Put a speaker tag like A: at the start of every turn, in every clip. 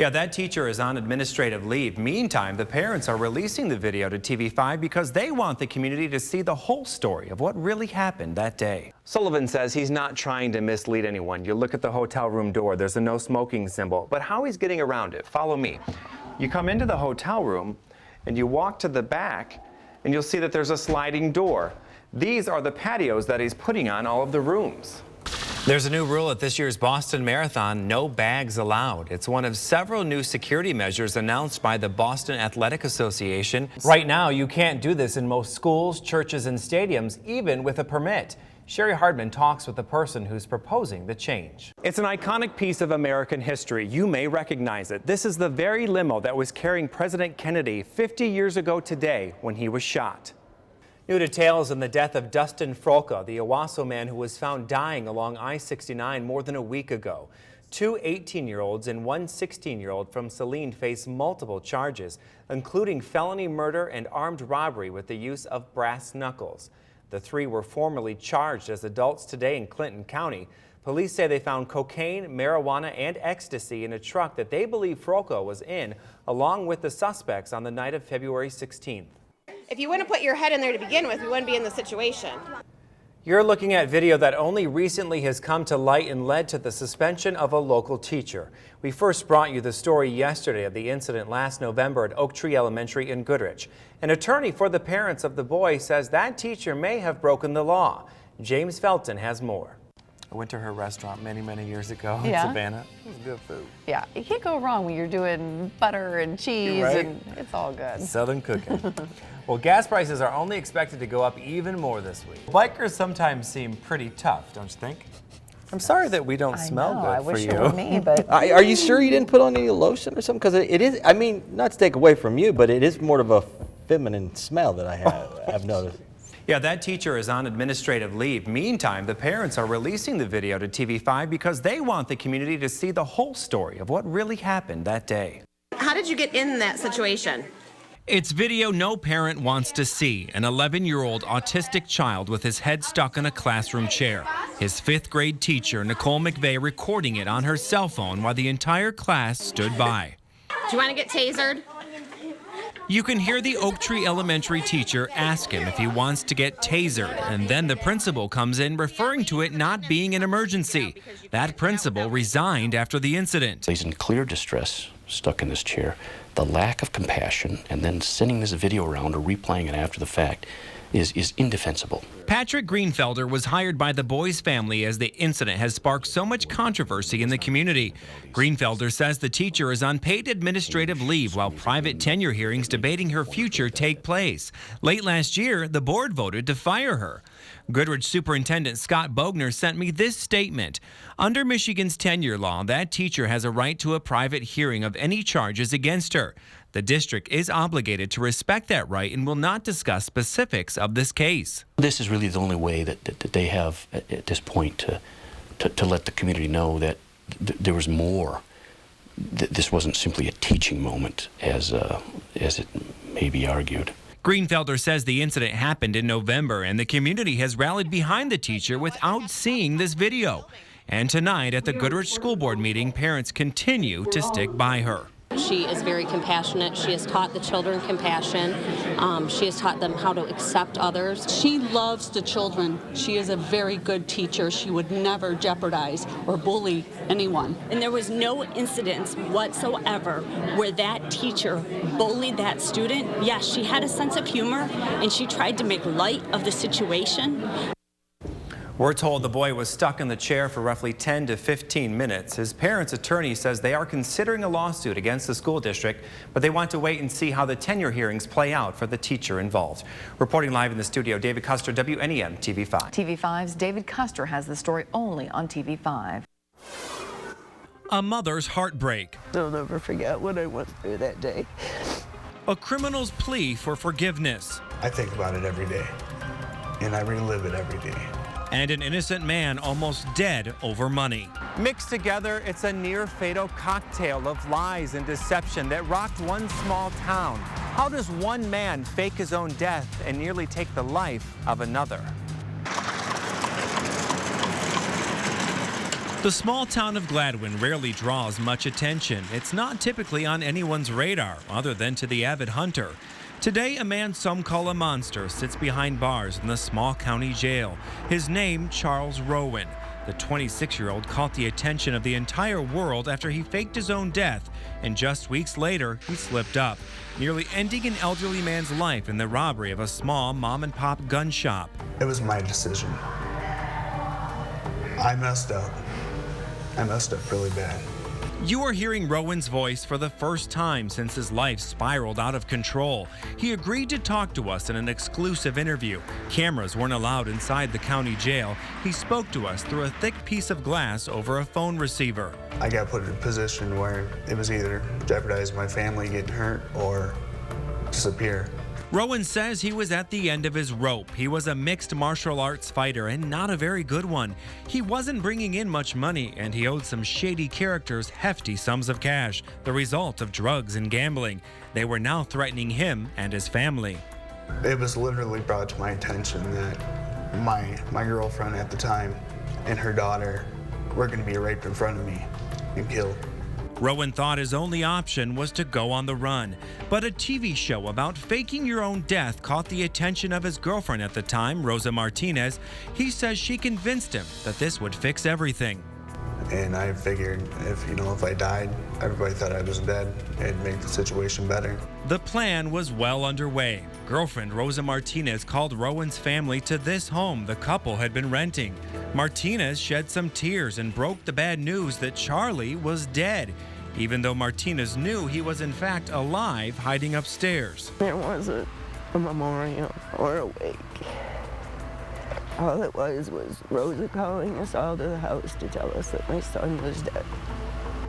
A: Yeah, that teacher is on administrative leave. Meantime, the parents are releasing the video to TV5 because they want the community to see the whole story of what really happened that day. Sullivan says he's not trying to mislead anyone. You look at the hotel room door, there's a no smoking symbol, but how he's getting around it, follow me. You come into the hotel room and you walk to the back and you'll see that there's a sliding door. These are the patios that he's putting on all of the rooms. There's a new rule at this year's Boston Marathon, no bags allowed. It's one of several new security measures announced by the Boston Athletic Association. Right now, you can't do this in most schools, churches, and stadiums, even with a permit. Sherry Hardman talks with the person who's proposing the change. It's an iconic piece of American history. You may recognize it. This is the very limo that was carrying President Kennedy 50 years ago today when he was shot. New details on the death of Dustin Frolka, the Owasso man who was found dying along I-69 more than a week ago. Two 18-year-olds and one 16-year-old from Saline face multiple charges, including felony murder and armed robbery with the use of brass knuckles. The three were formally charged as adults today in Clinton County. Police say they found cocaine, marijuana, and ecstasy in a truck that they believe Frolka was in, along with the suspects on the night of February 16th.
B: If you wouldn't put your head in there to begin with, we wouldn't be in the situation.
A: You're looking at video that only recently has come to light and led to the suspension of a local teacher. We first brought you the story yesterday of the incident last November at Oak Tree Elementary in Goodrich. An attorney for the parents of the boy says that teacher may have broken the law. James Felton has more. I went to her restaurant many years ago in Savannah. It was good food.
C: Yeah, you can't go wrong when you're doing butter and cheese, and it's all good.
A: Southern cooking. Well, gas prices are only expected to go up even more this week. Bikers sometimes seem pretty tough, don't you think? I'm sorry that we don't smell good
C: I
A: for
C: wish
A: you.
C: it were me, but
D: Are you sure you didn't put on any lotion or something? Because it is, I mean, not to take away from you, but it is more of a feminine smell that I've noticed.
A: Yeah, that teacher is on administrative leave. Meantime, the parents are releasing the video to TV5 because they want the community to see the whole story of what really happened that day.
B: How did you get in that situation?
A: It's video no parent wants to see. An 11-year-old autistic child with his head stuck in a classroom chair. His 5th grade teacher, Nicole McVeigh, recording it on her cell phone while the entire class stood by.
B: Do you want to get tasered?
A: You can hear the Oak Tree Elementary teacher ask him if he wants to get tasered, and then the principal comes in referring to it not being an emergency. That principal resigned after the incident.
E: He's in clear distress, stuck in this chair. The lack of compassion and then sending this video around or replaying it after the fact is indefensible.
A: Patrick Greenfelder was hired by the boy's family as the incident has sparked so much controversy in the community. Greenfelder says the teacher is on paid administrative leave while private tenure hearings debating her future take place. Late last year, the board voted to fire her. Goodrich Superintendent Scott Bogner sent me this statement. Under Michigan's tenure law, that teacher has a right to a private hearing of any charges against her. The district is obligated to respect that right and will not discuss specifics of this case.
E: This is really the only way that they have at this point to let the community know that there was more. This wasn't simply a teaching moment as it may be argued.
A: Greenfelder says the incident happened in November and the community has rallied behind the teacher without seeing this video. And tonight at the Goodrich School Board meeting, parents continue to stick by her.
F: She is very compassionate. She has taught the children compassion. She has taught them how to accept others.
G: She loves the children. She is a very good teacher. She would never jeopardize or bully anyone.
H: And there was no incidents whatsoever where that teacher bullied that student. Yes, she had a sense of humor and she tried to make light of the situation.
A: We're told the boy was stuck in the chair for roughly 10 to 15 minutes. His parents' attorney says they are considering a lawsuit against the school district, but they want to wait and see how the tenure hearings play out for the teacher involved. Reporting live in the studio, David Custer, WNEM TV5.
C: TV5's David Custer has the story only on TV5.
A: A mother's heartbreak.
I: I'll never forget what I went through that day.
A: A criminal's plea for forgiveness.
J: I think about it every day, and I relive it every day.
A: And an innocent man almost dead over money. Mixed together, it's a near-fatal cocktail of lies and deception that rocked one small town. How does one man fake his own death and nearly take the life of another? The small town of Gladwin rarely draws much attention. It's not typically on anyone's radar, other than to the avid hunter. Today, a man some call a monster sits behind bars in the small county jail. His name, Charles Rowan. The 26-year-old caught the attention of the entire world after he faked his own death, and just weeks later, he slipped up, nearly ending an elderly man's life in the robbery of a small mom-and-pop gun shop.
J: It was my decision. I messed up. I messed up really bad.
A: You are hearing Rowan's voice for the first time since his life spiraled out of control. He agreed to talk to us in an exclusive interview. Cameras weren't allowed inside the county jail. He spoke to us through a thick piece of glass over a phone receiver.
J: I got put in a position where it was either jeopardize my family getting hurt or disappear.
A: Rowan says he was at the end of his rope. He was a mixed martial arts fighter and not a very good one. He wasn't bringing in much money, and he owed some shady characters hefty sums of cash, the result of drugs and gambling. They were now threatening him and his family.
J: It was literally brought to my attention that my girlfriend at the time and her daughter were going to be raped in front of me and killed.
A: Rowan thought his only option was to go on the run, but a TV show about faking your own death caught the attention of his girlfriend at the time, Rosa Martinez. He says she convinced him that this would fix everything.
J: And I figured if I died, everybody thought I was dead, it'd make the situation better.
A: The plan was well underway. Girlfriend Rosa Martinez called Rowan's family to this home the couple had been renting. Martinez shed some tears and broke the bad news that Charlie was dead, even though Martinez knew he was in fact alive, hiding upstairs.
I: There wasn't a memorial or a wake. All it was Rosa calling us all to the house to tell us that my son was dead.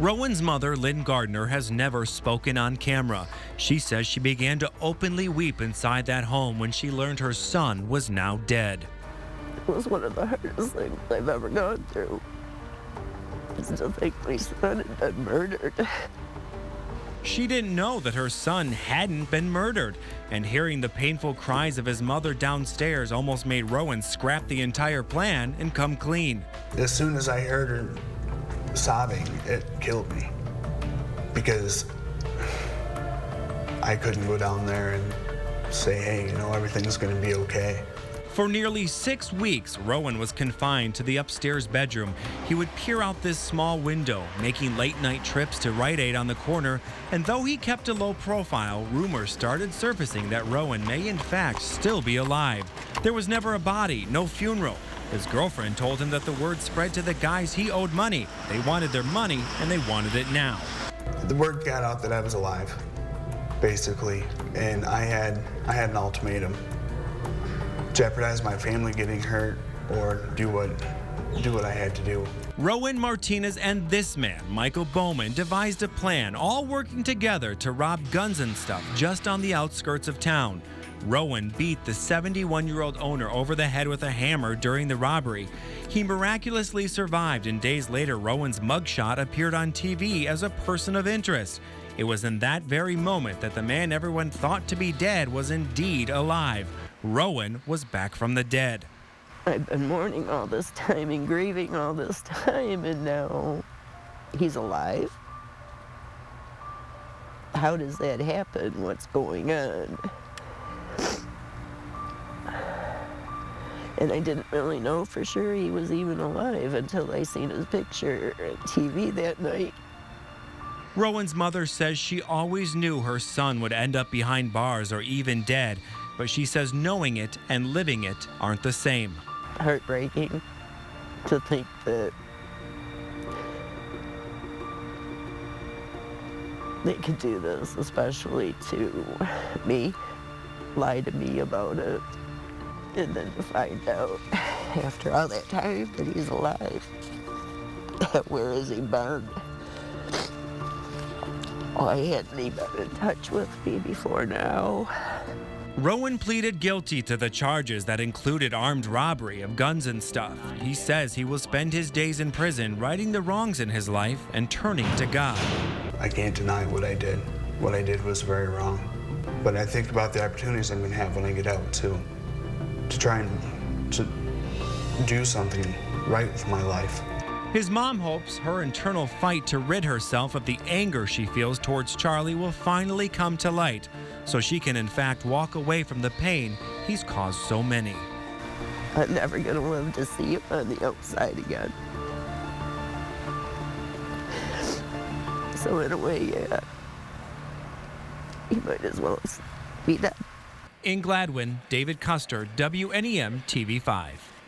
A: Rowan's mother, Lynn Gardner, has never spoken on camera. She says she began to openly weep inside that home when she learned her son was now dead.
I: It was one of the hardest things I've ever gone through. Just to think my son had been murdered.
A: She didn't know that her son hadn't been murdered, and hearing the painful cries of his mother downstairs almost made Rowan scrap the entire plan and come clean.
J: As soon as I heard her sobbing, it killed me because I couldn't go down there and say, hey, everything's going to be okay.
A: For nearly 6 weeks, Rowan was confined to the upstairs bedroom. He would peer out this small window, making late-night trips to Rite Aid on the corner, and though he kept a low profile, rumors started surfacing that Rowan may in fact still be alive. There was never a body, no funeral. His girlfriend told him that the word spread to the guys he owed money. They wanted their money, and they wanted it now.
J: The word got out that I was alive, basically, and I had an ultimatum. Jeopardize my family getting hurt or do what I had to do.
A: Rowan Martinez and this man, Michael Bowman, devised a plan, all working together to rob Guns and Stuff just on the outskirts of town. Rowan beat the 71-year-old owner over the head with a hammer during the robbery. He miraculously survived, and days later, Rowan's mugshot appeared on TV as a person of interest. It was in that very moment that the man everyone thought to be dead was indeed alive. Rowan was back from the dead.
I: I've been mourning all this time and grieving all this time, and now he's alive? How does that happen? What's going on? And I didn't really know for sure he was even alive until I seen his picture on TV that night.
A: Rowan's mother says she always knew her son would end up behind bars or even dead, but she says knowing it and living it aren't the same.
I: Heartbreaking to think that they could do this, especially to me, lie to me about it, and then to find out after all that time that he's alive. Where has he been? Why hadn't he been in touch with me before now?
A: Rowan pleaded guilty to the charges that included armed robbery of Guns and Stuff. He says he will spend his days in prison righting the wrongs in his life and turning to God.
J: I can't deny what I did. What I did was very wrong. But I think about the opportunities I'm going to have when I get out to try and to do something right with my life.
A: His mom hopes her internal fight to rid herself of the anger she feels towards Charlie will finally come to light, so she can in fact walk away from the pain he's caused so many.
I: I'm never going to live to see him on the outside again. So in a way, yeah, he might as well be dead.
A: In Gladwin, David Custer, WNEM TV 5.